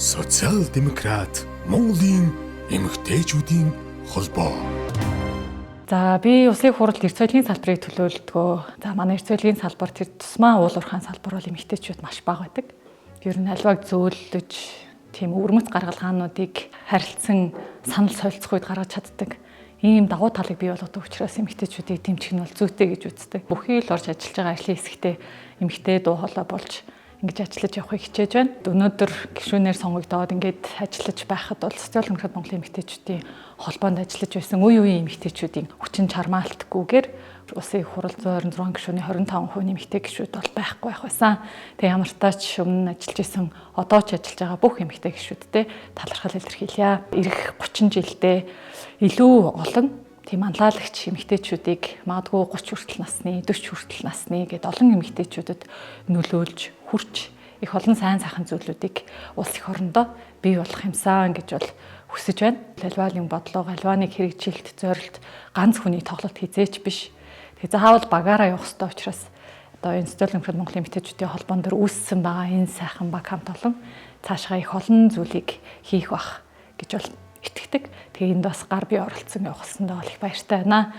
Социал-демократ Монголын эмэгтэйчүүдийн холбоо. За би улсын хурлд эрс соёлын салбарыг төлөөлдөг. За манай эрс соёлын салбар тэр тусмаа уул уурхайн салбар бол эмэгтэйчүүд маш бага байдаг. Ер нь альваг зөөлөж тийм өвөрмөц гаргалгаануудыг харилцсан санал солилцох үед гаргаж чаддаг. Ийм давуу талыг бий болгодог учраас эмэгтэйчүүдийг дэмжих нь бол зүйтэй гэж үздэг. Бүхий л орж ажиллаж байгаа ажлын хэсэгтээ эмэгтэй дуу хоолой болж ингэж ажиллаж явахыг хичээж байна. Өнөөдөр гишүүнээр сонгогдоод ингэж ажиллаж байхад бол Социал-демократ Монголын эмэгтэйчүүдийн холбоонд ажиллаж байсан үе үеийн эмэгтэйчүүдийн хүчин чармаалтгүйгээр улсын их хурал 126 гишүүний 25% эмэгтэй гишүүд бол байхгүй байх байсан. Тэгээ ямар ч тач өмнө ажиллаж исэн одоо ч ажиллаж байгаа бүх эмэгтэй гишүүдтэй талархал илэрхийлье. Ирэх 30 жилдээ илүү олон тийм анлаалагч эмэгтэйчүүдийг магадгүй 30 хүртэл насны, 40 хүртэл насны гэд олон эмэгтэйчүүдэд нөлөөлж, хүрч их олон сайн сайхан зүйлүүдийг улс их орондоо бий болох юмсан гэж бол хүсэж байна. Аливаалын бодлого, аливааныг хэрэгжүүлэлт зорилт ганц хүний тоглолт хизээч биш. Тэгээ заавал багаараа явах хэрэгтэй учраас одоо энэ Социал-демократ Монголын эмэгтэйчүүдийн холбоон дээр үүссэн байгаа энэ сайхан баг хамт олон цаашгаа их олон зүйлийг хийх бах гэж бол итгэдэг. Тэгээ энд бас гар бие оролцсон явуулсандаа бол их баяртай байна.